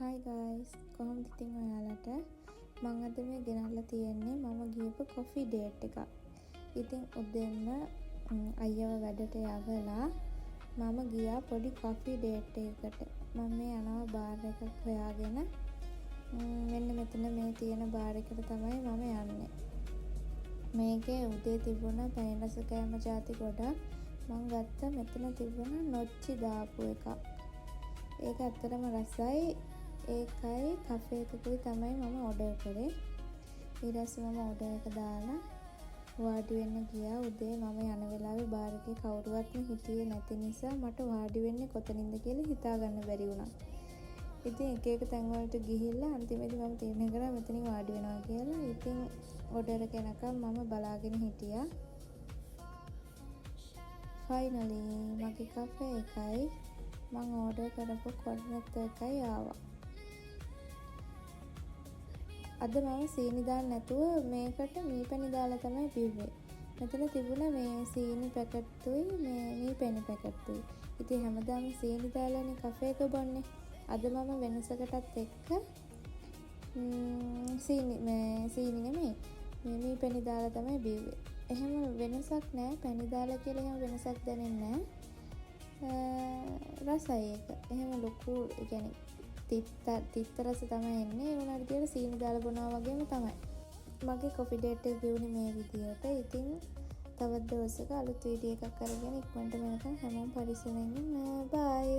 Hi guys, කොහොමද ඉතින් ඔයාලට මම අද මේ ගෙනල්ලා තියෙන්නේ මම ගියපු coffee date එකක්. ඉතින් උදේම අයියව වැඩට යවලා මම ගියා පොඩි coffee date එකකට. මම මේ යනවා බාර් එකක් හොයාගෙන මෙන්න මෙතන මේ තියෙන බාර් එකට තමයි මම යන්නේ. මේකේ උදේ තිබුණ පැණි රස කෑම ಜಾති ගොඩක් මම ගත්ත මෙතන තිබුණ නොච්චි දාපු එකක්. ඒක ඇත්තටම රසයි. ඒකයි කෆේ එකකුයි තමයි මම ඕඩර් කරේ. ඊට පස්සේ මම ඕඩර් එක දාලා වාඩි වෙන්න ගියා. උදේ මම යන වෙලාවේ බාර් එකේ කවුරුවත්ම හිටියේ නැති නිසා මට වාඩි වෙන්නේ කොතනින්ද කියලා හිතා ගන්න බැරි වුණා. ඉතින් එක එක තැන් වලට ගිහිල්ලා අන්තිමේදී මම තීරණය කරා මෙතනින් වාඩි වෙනවා කියලා. ඉතින් ඕඩර් එක එනකම් මම බලාගෙන හිටියා. ෆයිනලි මගේ කෆේ එකයි මම ඕඩර් කරපු කොර්නත් එකයි ආවා. අද මම සීනි දාන්න නැතුව මේකට මීපැණි දාලා තමයි බිව්වේ. මෙතන තිබුණ මේ සීනි පැකට්ටුයි මේ මීපැණි පැකට්ටුයි. ඉතින් හැමදාම සීනි දාලානේ කෆේ එක බොන්නේ. අද මම වෙනසකටත් එක්ක සීනි නෙමෙයි මේ මීපැණි දාලා තමයි බිව්වේ. එහෙම වෙනසක් නැහැ. පැණි දාලා කියලා එහෙම වෙනසක් දැනෙන්නේ නැහැ. රසයි ඒක. එහෙම ලොකු ඒ කියන්නේ තිත්ත රස තමයි එන්නේ. ඒ වුණාට කියලා සීනි දාලා බොනවා වගේම තමයි. මගේ coffee date එක ගෙවුනේ මේ විදියට. ඉතින් තවත් දවසක අලුත් වීඩියෝ එකක් අරගෙන ඉක්මනට වෙනකන් හැමෝම පරිස්සමෙන් ඉන්න. බයි.